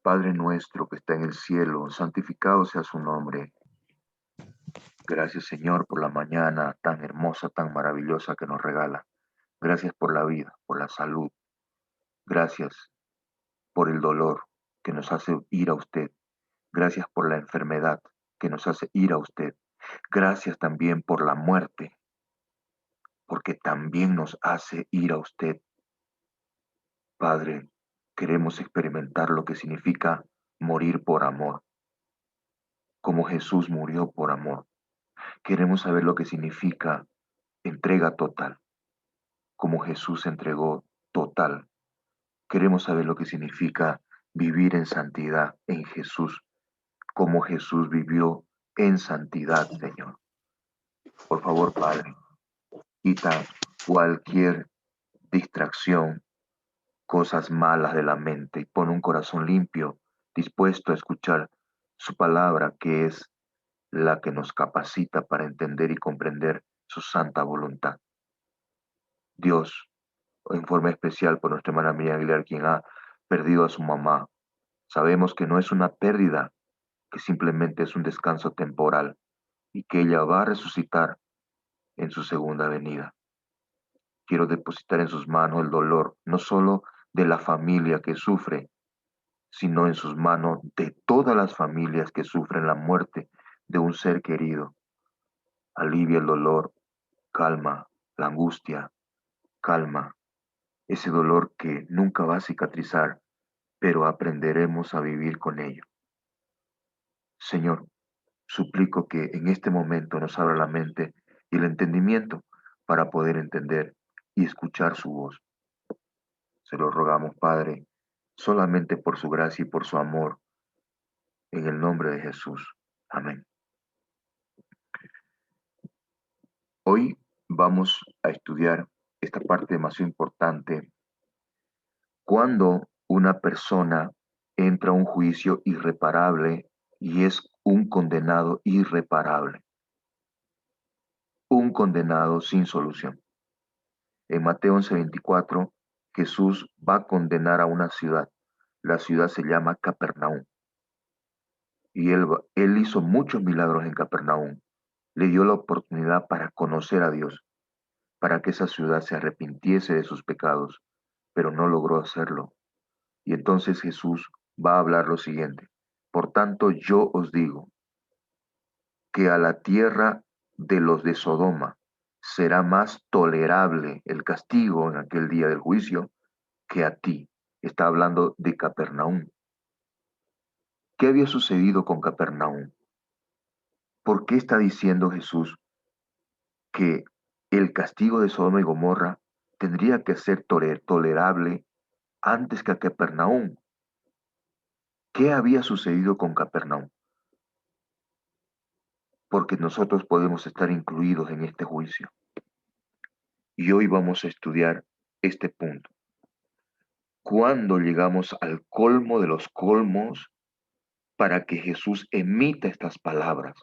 Padre nuestro que está en el cielo, santificado sea su nombre. Gracias, Señor, por la mañana tan hermosa, tan maravillosa que nos regala. Gracias por la vida, por la salud. Gracias por el dolor que nos hace ir a usted. Gracias por la enfermedad que nos hace ir a usted. Gracias también por la muerte, porque también nos hace ir a usted. Padre, queremos experimentar lo que significa morir por amor, como Jesús murió por amor. Queremos saber lo que significa entrega total, como Jesús se entregó total. Queremos saber lo que significa vivir en santidad en Jesús, como Jesús vivió en santidad, Señor. Por favor, Padre, quita cualquier distracción, cosas malas de la mente y pon un corazón limpio, dispuesto a escuchar su palabra, que es la que nos capacita para entender y comprender su santa voluntad. Dios, en forma especial por nuestra hermana Miriam Aguilar, quien ha perdido a su mamá. Sabemos que no es una pérdida, que simplemente es un descanso temporal y que ella va a resucitar en su segunda venida. Quiero depositar en sus manos el dolor, no solo de la familia que sufre, sino en sus manos de todas las familias que sufren la muerte de un ser querido. Alivia el dolor, calma la angustia, calma ese dolor que nunca va a cicatrizar, pero aprenderemos a vivir con ello. Señor, suplico que en este momento nos abra la mente y el entendimiento para poder entender y escuchar su voz. Se lo rogamos, Padre, solamente por su gracia y por su amor, en el nombre de Jesús. Amén. Hoy vamos a estudiar esta parte más importante. Cuando una persona entra a un juicio irreparable y es un condenado irreparable, un condenado sin solución. En Mateo 11:24, Jesús va a condenar a una ciudad. La ciudad se llama Capernaum. Y él hizo muchos milagros en Capernaum. Le dio la oportunidad para conocer a Dios, para que esa ciudad se arrepintiese de sus pecados, pero no logró hacerlo. Y entonces Jesús va a hablar lo siguiente. Por tanto, yo os digo que a la tierra de los de Sodoma será más tolerable el castigo en aquel día del juicio que a ti. Está hablando de Capernaum. ¿Qué había sucedido con Capernaum? ¿Por qué está diciendo Jesús que el castigo de Sodoma y Gomorra tendría que ser tolerable antes que a Capernaum? ¿Qué había sucedido con Capernaum? Porque nosotros podemos estar incluidos en este juicio. Y hoy vamos a estudiar este punto. ¿Cuándo llegamos al colmo de los colmos para que Jesús emita estas palabras?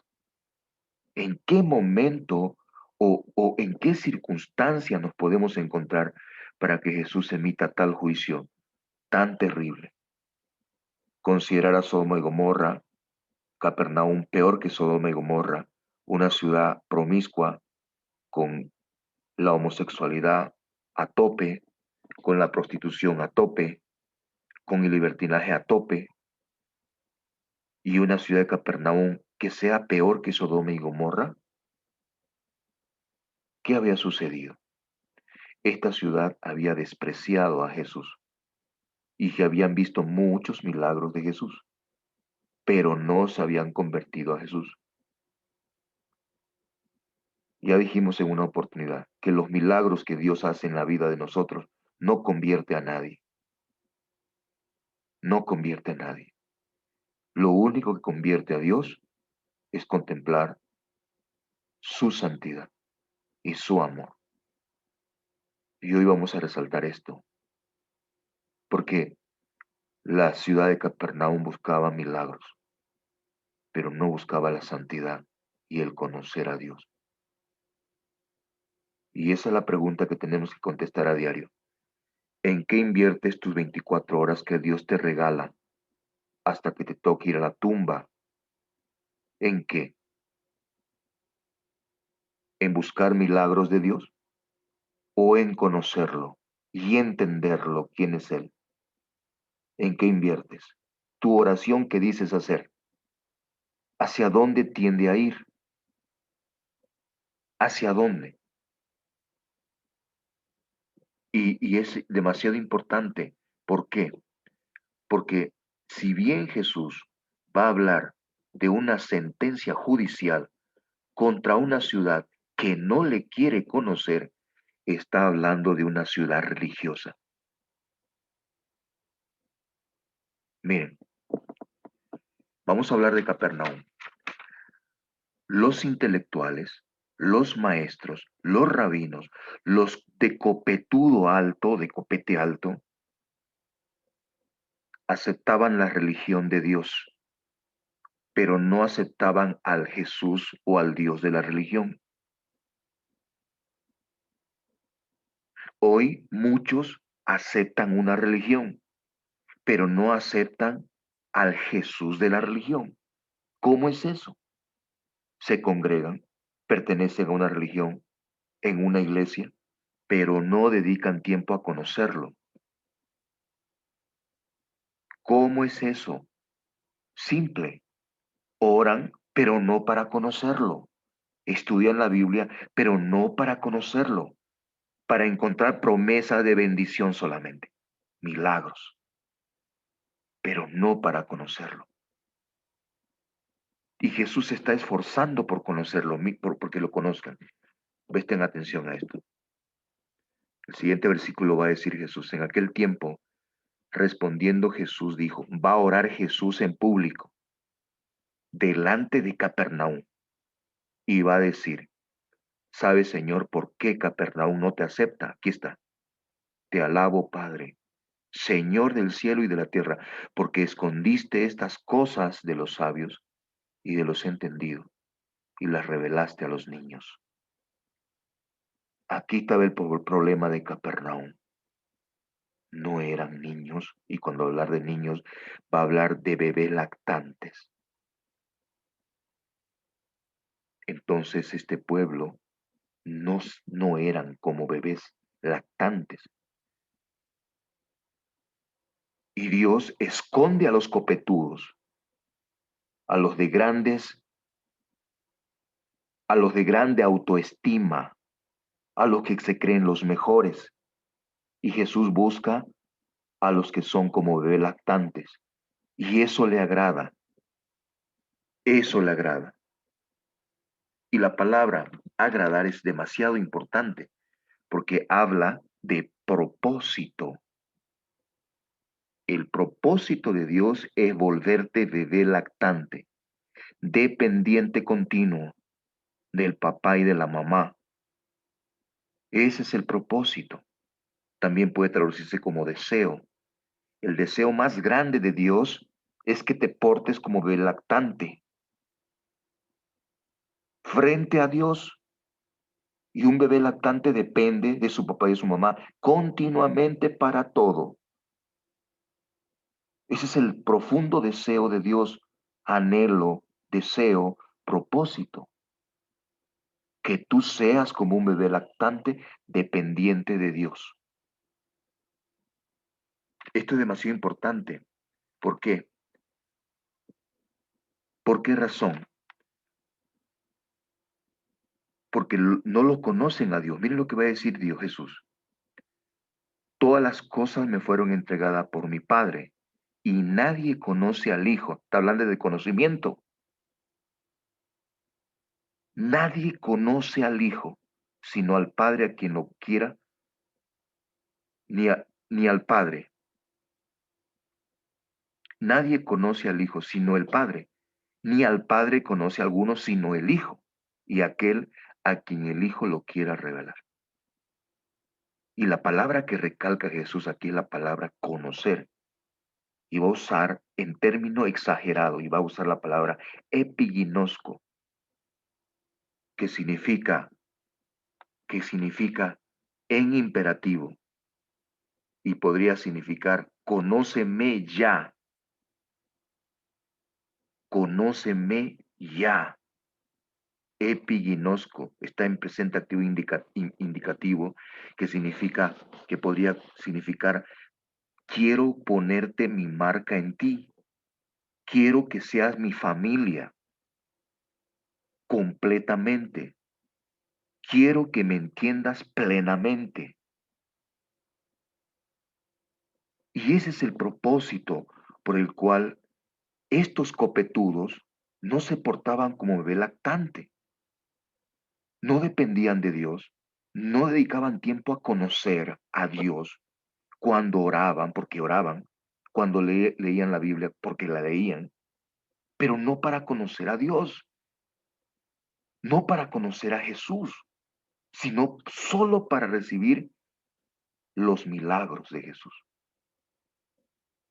¿En qué momento o en qué circunstancia nos podemos encontrar para que Jesús emita tal juicio tan terrible? Considerar a Sodoma y Gomorra, Capernaum peor que Sodoma y Gomorra, una ciudad promiscua con la homosexualidad a tope, con la prostitución a tope, con el libertinaje a tope, y una ciudad de Capernaum que sea peor que Sodoma y Gomorra. ¿Qué había sucedido? Esta ciudad había despreciado a Jesús y que habían visto muchos milagros de Jesús, pero no se habían convertido a Jesús. Ya dijimos en una oportunidad que los milagros que Dios hace en la vida de nosotros no convierte a nadie, no convierte a nadie. Lo único que convierte a Dios es contemplar su santidad y su amor. Y hoy vamos a resaltar esto, porque la ciudad de Capernaum buscaba milagros, pero no buscaba la santidad y el conocer a Dios. Y esa es la pregunta que tenemos que contestar a diario. ¿En qué inviertes tus 24 horas que Dios te regala hasta que te toque ir a la tumba. ¿En qué? ¿En buscar milagros de Dios o en conocerlo y entenderlo quién es Él? ¿En qué inviertes? Tu oración que dices hacer, ¿hacia dónde tiende a ir? ¿Hacia dónde? Y es demasiado importante. ¿Por qué? Porque si bien Jesús va a hablar de una sentencia judicial contra una ciudad que no le quiere conocer, está hablando de una ciudad religiosa. Miren, vamos a hablar de Capernaum. Los intelectuales, los maestros, los rabinos, los de copetudo alto, de copete alto, aceptaban la religión de Dios, pero no aceptaban al Jesús o al Dios de la religión. Hoy muchos aceptan una religión, pero no aceptan al Jesús de la religión. ¿Cómo es eso? Se congregan, pertenecen a una religión, en una iglesia, pero no dedican tiempo a conocerlo. ¿Cómo es eso? Simple. Oran, pero no para conocerlo. Estudian la Biblia, pero no para conocerlo, para encontrar promesa de bendición solamente, milagros, pero no para conocerlo. Y Jesús se está esforzando por conocerlo, porque lo conozcan. Presten atención a esto. El siguiente versículo va a decir Jesús, en aquel tiempo, respondiendo Jesús dijo, va a orar Jesús en público, delante de Capernaum, y va a decir, ¿sabes, Señor, por qué Capernaum no te acepta? Aquí está. Te alabo, Padre, Señor del cielo y de la tierra, porque escondiste estas cosas de los sabios y de los entendidos y las revelaste a los niños. Aquí estaba el problema de Capernaum. No eran niños, y cuando hablar de niños va a hablar de bebés lactantes. Entonces este pueblo no eran como bebés lactantes. Y Dios esconde a los copetudos, a los de grandes, a los de grande autoestima, a los que se creen los mejores. Y Jesús busca a los que son como bebés lactantes. Y eso le agrada, eso le agrada. Y la palabra agradar es demasiado importante porque habla de propósito. El propósito de Dios es volverte bebé lactante, dependiente continuo del papá y de la mamá. Ese es el propósito. También puede traducirse como deseo. El deseo más grande de Dios es que te portes como bebé lactante frente a Dios. Y un bebé lactante depende de su papá y de su mamá continuamente para todo. Ese es el profundo deseo de Dios, anhelo, deseo, propósito. Que tú seas como un bebé lactante dependiente de Dios. Esto es demasiado importante. ¿Por qué? ¿Por qué razón? Porque no lo conocen a Dios. Miren lo que va a decir Dios Jesús. Todas las cosas me fueron entregadas por mi Padre y nadie conoce al Hijo. Está hablando de conocimiento. Nadie conoce al Hijo, sino al Padre a quien lo quiera, ni al Padre. Nadie conoce al Hijo, sino el Padre, ni al Padre conoce a alguno, sino el Hijo, y aquel a quien el Hijo lo quiera revelar. Y la palabra que recalca Jesús aquí es la palabra conocer, y va a usar en término exagerado, y va a usar la palabra epiginosco, que significa en imperativo, y podría significar conóceme ya. conóceme ya. Epiginosco está en presente activo indicativo, que significa, que podría significar, quiero ponerte mi marca en ti, quiero que seas mi familia completamente, quiero que me entiendas plenamente. Y ese es el propósito por el cual estos copetudos no se portaban como bebé lactante, no dependían de Dios, no dedicaban tiempo a conocer a Dios cuando oraban, porque oraban, cuando leían la Biblia, porque la leían, pero no para conocer a Dios, no para conocer a Jesús, sino solo para recibir los milagros de Jesús.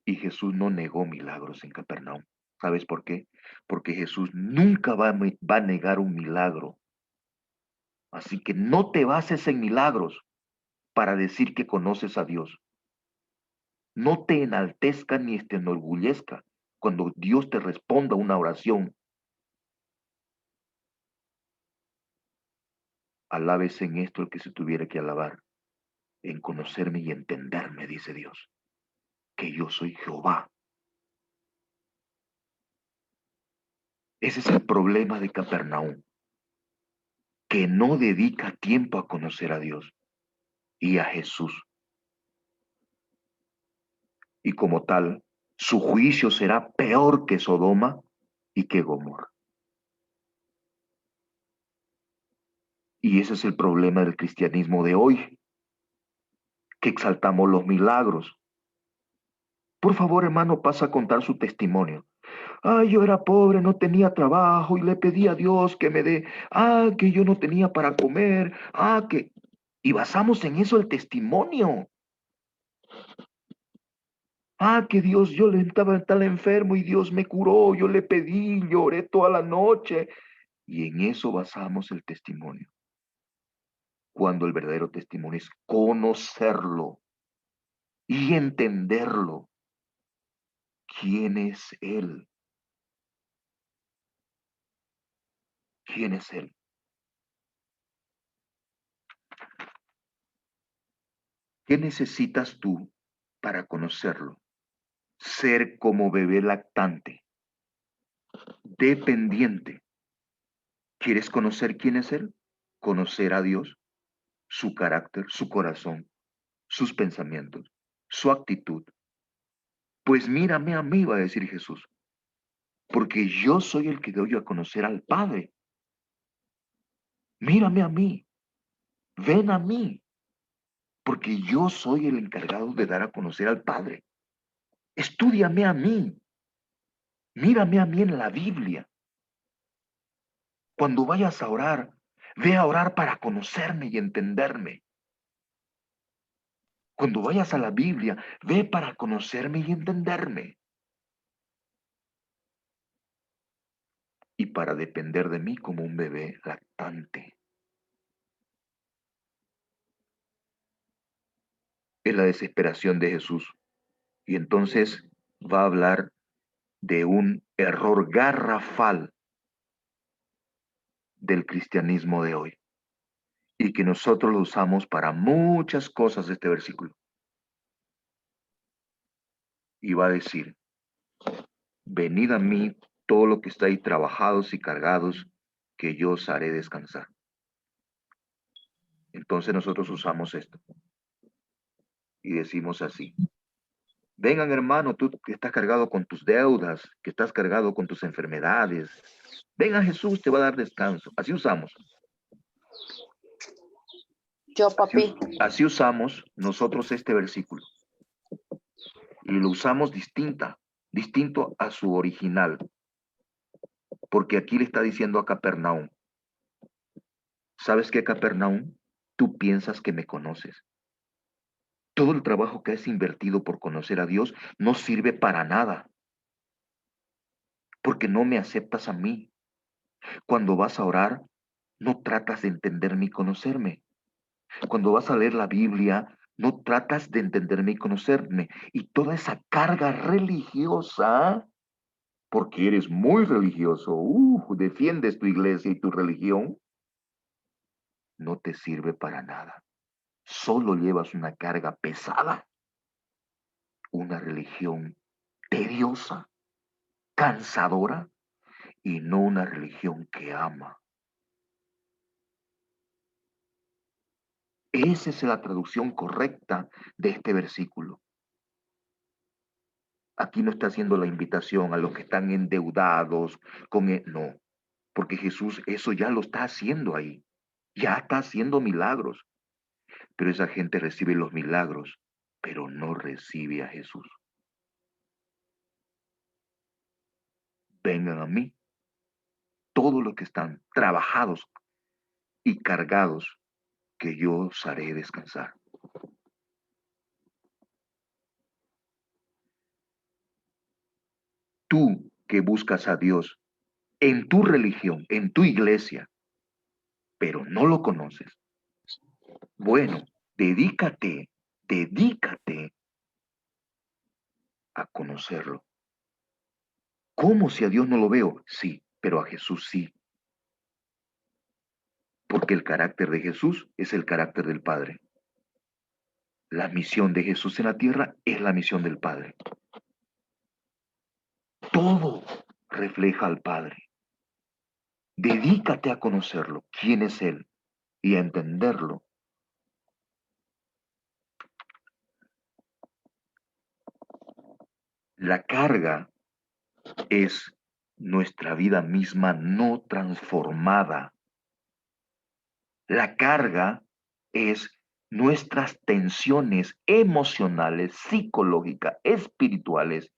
Y Jesús no negó milagros en Capernaum. ¿Sabes por qué? Porque Jesús nunca va a negar un milagro. Así que no te bases en milagros para decir que conoces a Dios. No te enaltezca ni te enorgullezca cuando Dios te responda una oración. Alábese en esto el que se tuviera que alabar, en conocerme y entenderme, dice Dios, que yo soy Jehová. Ese es el problema de Capernaum, que no dedica tiempo a conocer a Dios y a Jesús. Y como tal, su juicio será peor que Sodoma y que Gomorra. Y ese es el problema del cristianismo de hoy, que exaltamos los milagros. Por favor, hermano, pasa a contar su testimonio. Ay, yo era pobre, no tenía trabajo y le pedí a Dios que me dé. Que yo no tenía para comer. Que... Y basamos en eso el testimonio. Que Dios, yo le estaba tan enfermo y Dios me curó. Yo le pedí, lloré toda la noche. Y en eso basamos el testimonio. Cuando el verdadero testimonio es conocerlo y entenderlo. ¿Quién es Él? ¿Quién es Él? ¿Qué necesitas tú para conocerlo? Ser como bebé lactante, dependiente. ¿Quieres conocer quién es Él? Conocer a Dios, su carácter, su corazón, sus pensamientos, su actitud. Pues mírame a mí, va a decir Jesús, porque yo soy el que doy a conocer al Padre. Mírame a mí, ven a mí, porque yo soy el encargado de dar a conocer al Padre. Estúdiame a mí, mírame a mí en la Biblia. Cuando vayas a orar, ve a orar para conocerme y entenderme. Cuando vayas a la Biblia, ve para conocerme y entenderme. Y para depender de mí como un bebé lactante. Es la desesperación de Jesús. Y entonces va a hablar de un error garrafal del cristianismo de hoy. Y que nosotros lo usamos para muchas cosas de este versículo. Y va a decir, venid a mí todo lo que estáis trabajados y cargados, que yo os haré descansar. Entonces nosotros usamos esto y decimos así, vengan hermano, tú que estás cargado con tus deudas, que estás cargado con tus enfermedades, venga Jesús, te va a dar descanso. Así usamos. Yo, papi. Así usamos nosotros este versículo. Y lo usamos distinto a su original. Porque aquí le está diciendo a Capernaum, ¿sabes qué, Capernaum? Tú piensas que me conoces. Todo el trabajo que has invertido por conocer a Dios no sirve para nada. Porque no me aceptas a mí. Cuando vas a orar, no tratas de entenderme y conocerme. Cuando vas a leer la Biblia, no tratas de entenderme y conocerme. Y toda esa carga religiosa porque eres muy religioso, defiendes tu iglesia y tu religión, no te sirve para nada. Solo llevas una carga pesada, una religión tediosa, cansadora y no una religión que ama. Esa es la traducción correcta de este versículo. Aquí no está haciendo la invitación a los que están endeudados con él, no, porque Jesús eso ya lo está haciendo ahí, ya está haciendo milagros, pero esa gente recibe los milagros, pero no recibe a Jesús. Vengan a mí, todos los que están trabajados y cargados, que yo os haré descansar. Tú que buscas a Dios en tu religión, en tu iglesia, pero no lo conoces. Bueno, dedícate a conocerlo. ¿Cómo si a Dios no lo veo? Sí, pero a Jesús sí. Porque el carácter de Jesús es el carácter del Padre. La misión de Jesús en la tierra es la misión del Padre. Todo refleja al Padre. Dedícate a conocerlo, quién es Él, y a entenderlo. La carga es nuestra vida misma no transformada. La carga es nuestras tensiones emocionales, psicológicas, espirituales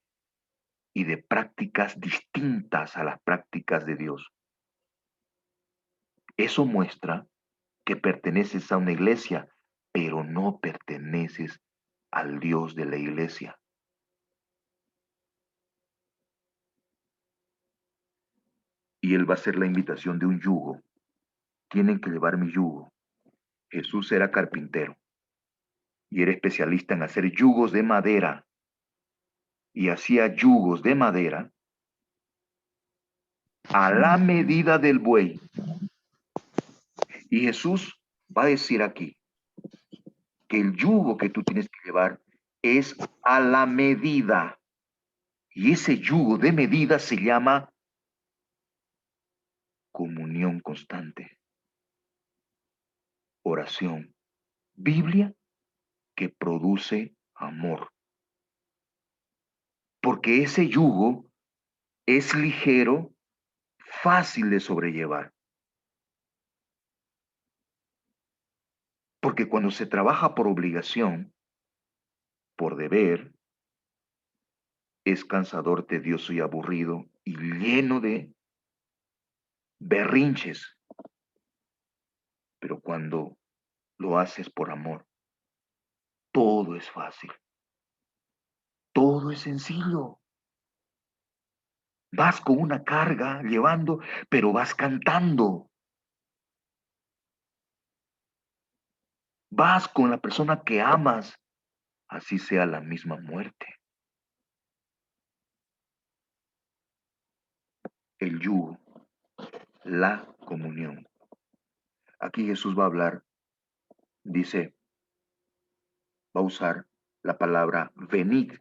y de prácticas distintas a las prácticas de Dios. Eso muestra que perteneces a una iglesia, pero no perteneces al Dios de la iglesia. Y Él va a hacer la invitación de un yugo. Tienen que llevar mi yugo. Jesús era carpintero y era especialista en hacer yugos de madera. Y hacía yugos de madera a la medida del buey. Y Jesús va a decir aquí que el yugo que tú tienes que llevar es a la medida. Y ese yugo de medida se llama comunión constante, oración, Biblia que produce amor. Porque ese yugo es ligero, fácil de sobrellevar. Porque cuando se trabaja por obligación, por deber, es cansador, tedioso y aburrido y lleno de berrinches. Pero cuando lo haces por amor, todo es fácil, todo es sencillo. Vas con una carga llevando, pero vas cantando. Vas con la persona que amas, así sea la misma muerte. El yugo, la comunión. Aquí Jesús va a hablar, dice, va a usar la palabra venid,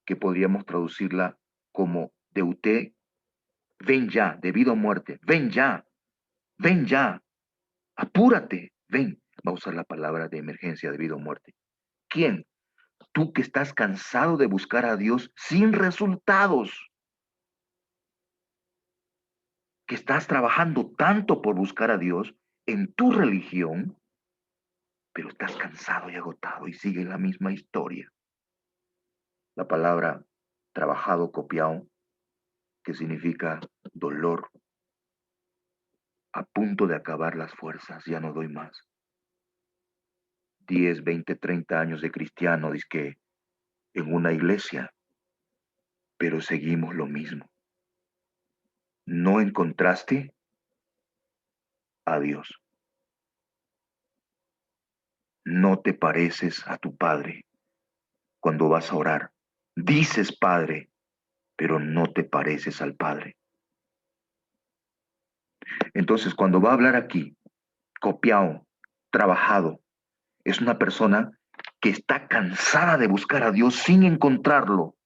que podríamos traducirla como deuté, ven ya, debido a muerte, ven ya, apúrate, ven. Va a usar la palabra de emergencia debido a muerte. ¿Quién? Tú que estás cansado de buscar a Dios sin resultados, que estás trabajando tanto por buscar a Dios en tu religión, pero estás cansado y agotado y sigue la misma historia. La palabra trabajado, copiado, que significa dolor, a punto de acabar las fuerzas, ya no doy más. 10, 20, 30 años de cristiano, dizque en una iglesia, pero seguimos lo mismo. ¿No encontraste a Dios? No te pareces a tu Padre cuando vas a orar. Dices Padre, pero no te pareces al Padre. Entonces, cuando va a hablar aquí, copiado, trabajado, es una persona que está cansada de buscar a Dios sin encontrarlo.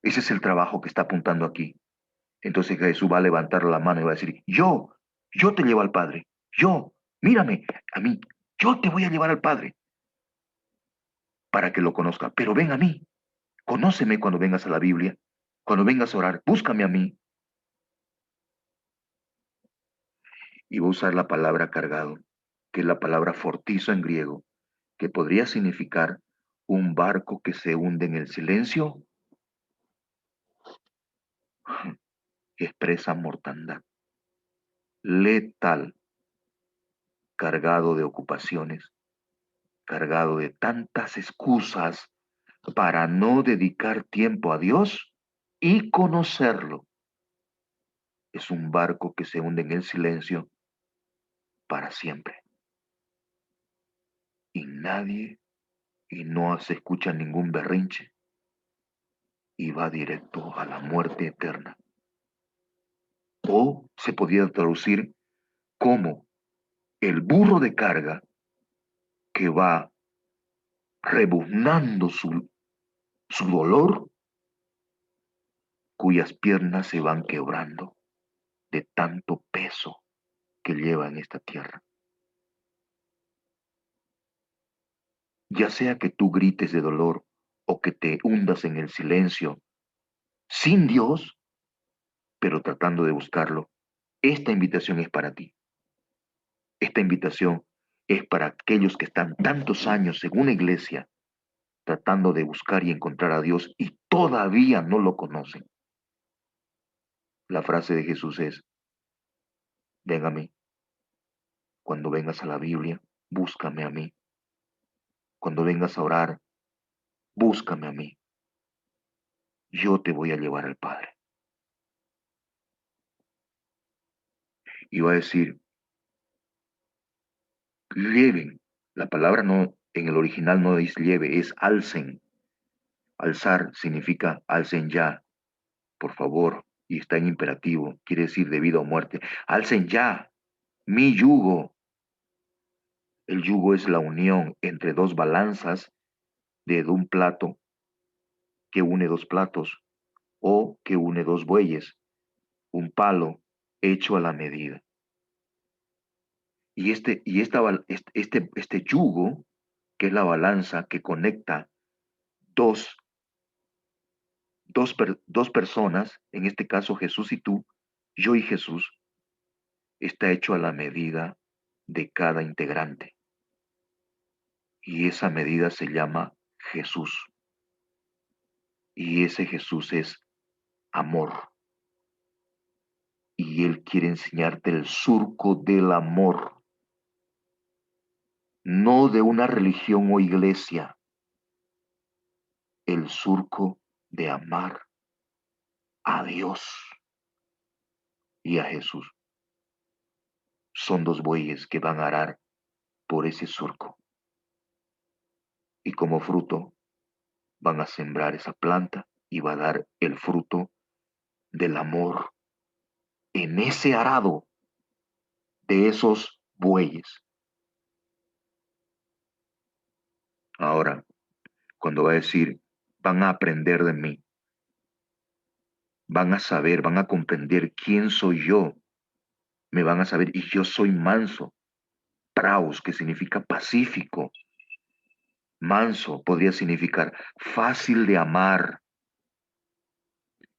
Ese es el trabajo que está apuntando aquí. Entonces Jesús va a levantar la mano y va a decir, yo te llevo al Padre. Yo, mírame a mí, yo te voy a llevar al Padre para que lo conozca. Pero ven a mí, conóceme cuando vengas a la Biblia, cuando vengas a orar, búscame a mí. Y va a usar la palabra cargado, que es la palabra fortizo en griego, que podría significar un barco que se hunde en el silencio, que expresa mortandad, letal, cargado de ocupaciones, cargado de tantas excusas para no dedicar tiempo a Dios y conocerlo. Es un barco que se hunde en el silencio para siempre. Y no se escucha ningún berrinche y va directo a la muerte eterna. O se podría traducir como el burro de carga que va rebuznando su dolor, cuyas piernas se van quebrando de tanto peso que lleva en esta tierra. Ya sea que tú grites de dolor o que te hundas en el silencio, sin Dios, pero tratando de buscarlo, esta invitación es para ti. Esta invitación es para aquellos que están tantos años en una iglesia tratando de buscar y encontrar a Dios y todavía no lo conocen. La frase de Jesús es, ven a mí. Cuando vengas a la Biblia, búscame a mí. Cuando vengas a orar, búscame a mí. Yo te voy a llevar al Padre. Y va a decir, lleven. La palabra no, en el original no es lleve, es alcen. Alzar significa alcen ya, por favor, y está en imperativo, quiere decir de vida o muerte. Alcen ya mi yugo. El yugo es la unión entre dos balanzas de un plato que une dos platos o que une dos bueyes, un palo hecho a la medida. Este yugo, que es la balanza que conecta dos, dos personas, en este caso Jesús y tú, yo y Jesús, está hecho a la medida de cada integrante. Y esa medida se llama Jesús. Y ese Jesús es amor. Y Él quiere enseñarte el surco del amor, no de una religión o iglesia, el surco de amar a Dios y a Jesús. Son dos bueyes que van a arar por ese surco. Y como fruto van a sembrar esa planta y va a dar el fruto del amor en ese arado de esos bueyes. Ahora, cuando va a decir, van a aprender de mí, van a saber, van a comprender quién soy yo, me van a saber, y yo soy manso, praus, que significa pacífico. Manso podría significar fácil de amar,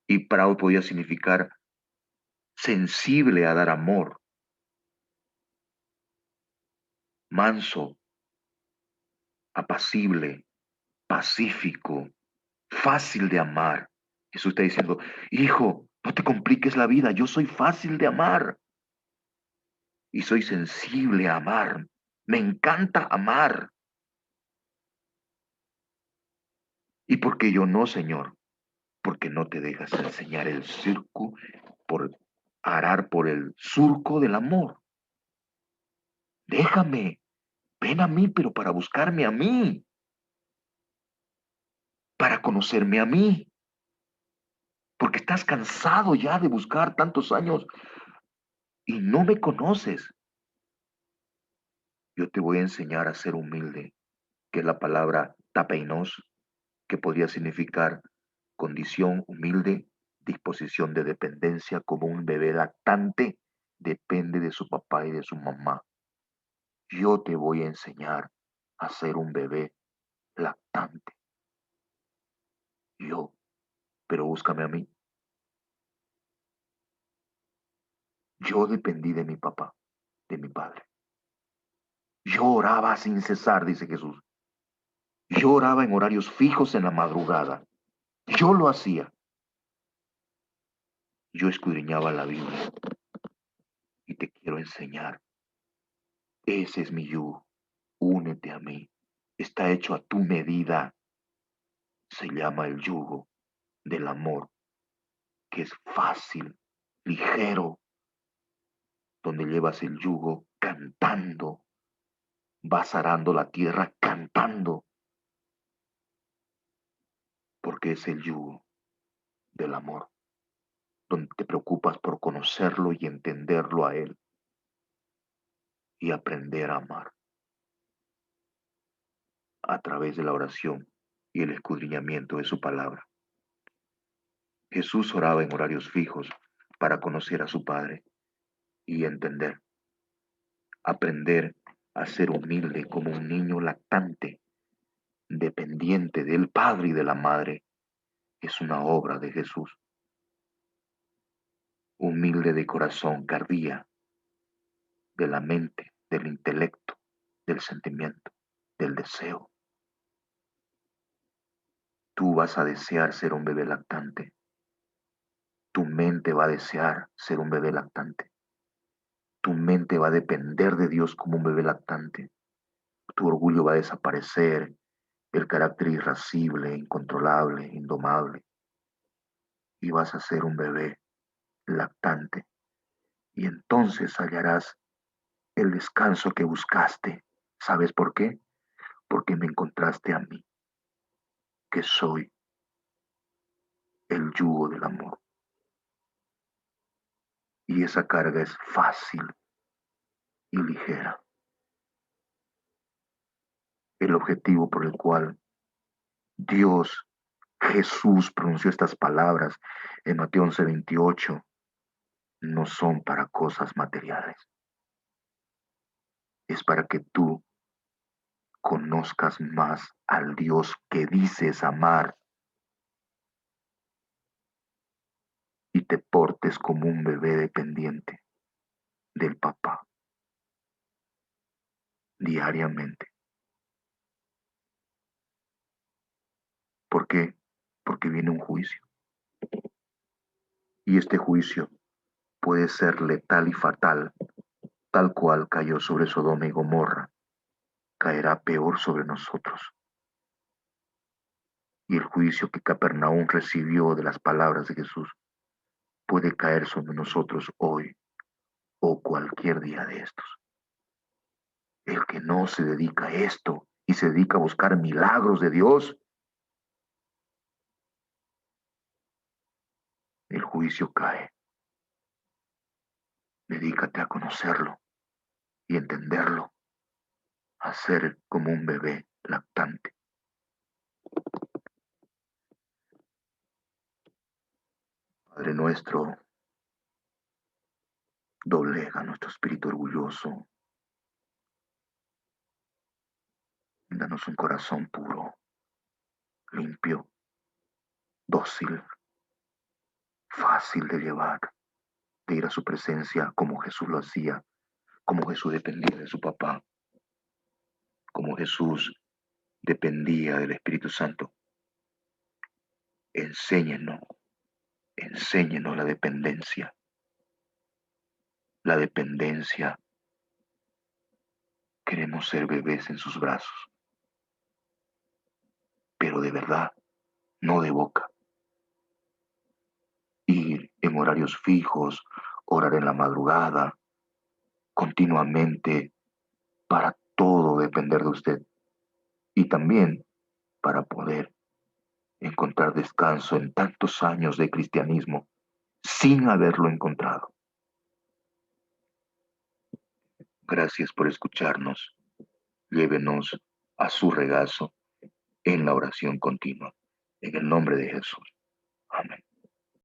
y praus podría significar sensible a dar amor. Manso, apacible, pacífico, fácil de amar. Jesús está diciendo, hijo, no te compliques la vida, yo soy fácil de amar y soy sensible a amar. Me encanta amar. ¿Y por qué yo no, Señor? Porque no te dejas enseñar el circo por arar por el surco del amor. Déjame, ven a mí, pero para buscarme a mí, para conocerme a mí. porque estás cansado ya de buscar tantos años y no me conoces. Yo te voy a enseñar a ser humilde, que es la palabra tapeinos, que podría significar condición humilde, disposición de dependencia, como un bebé lactante depende de su papá y de su mamá. Yo te voy a enseñar a ser un bebé lactante. Yo, pero búscame a mí. Yo dependí de mi papá, de mi padre. Yo oraba sin cesar, dice Jesús. Yo oraba en horarios fijos en la madrugada. Yo lo hacía. Yo escudriñaba la Biblia y te quiero enseñar. Ese es mi yugo. Únete a mí. Está hecho a tu medida. Se llama el yugo del amor, que es fácil, ligero, donde llevas el yugo cantando, vas arando la tierra cantando, porque es el yugo del amor, donde te preocupas por conocerlo y entenderlo a Él y aprender a amar a través de la oración y el escudriñamiento de su palabra. Jesús oraba en horarios fijos para conocer a su Padre y entender, aprender a ser humilde como un niño lactante, dependiente del Padre y de la Madre. Es una obra de Jesús. Humilde de corazón, cardía, de la mente, del intelecto, del sentimiento, del deseo. Tú vas a desear ser un bebé lactante. Tu mente va a desear ser un bebé lactante. Tu mente va a depender de Dios como un bebé lactante. Tu orgullo va a desaparecer, el carácter irascible, incontrolable, indomable. Y vas a ser un bebé lactante. Y entonces hallarás el descanso que buscaste. ¿Sabes por qué? Porque me encontraste a mí, que soy el yugo del amor. Y esa carga es fácil y ligera. El objetivo por el cual Dios, Jesús pronunció estas palabras en Mateo 11:28, no son para cosas materiales. Es para que tú conozcas más al Dios que dices amar y te portes como un bebé dependiente del papá diariamente. ¿Por qué? Porque viene un juicio. Y este juicio puede ser letal y fatal, tal cual cayó sobre Sodoma y Gomorra, caerá peor sobre nosotros. Y el juicio que Capernaum recibió de las palabras de Jesús puede caer sobre nosotros hoy o cualquier día de estos. El que no se dedica a esto y se dedica a buscar milagros de Dios, el juicio cae. Dedícate a conocerlo y entenderlo, a ser como un bebé lactante. Padre nuestro, doblega nuestro espíritu orgulloso. Danos un corazón puro, limpio, dócil, fácil de llevar, de ir a su presencia como Jesús lo hacía, como Jesús dependía de su papá, como Jesús dependía del Espíritu Santo. Enséñenos, enséñenos la dependencia. La dependencia. Queremos ser bebés en sus brazos, pero de verdad, no de boca. Ir en horarios fijos, orar en la madrugada, continuamente, para todo depender de usted. Y también para poder encontrar descanso en tantos años de cristianismo sin haberlo encontrado. Gracias por escucharnos. Llévenos a su regazo en la oración continua. En el nombre de Jesús.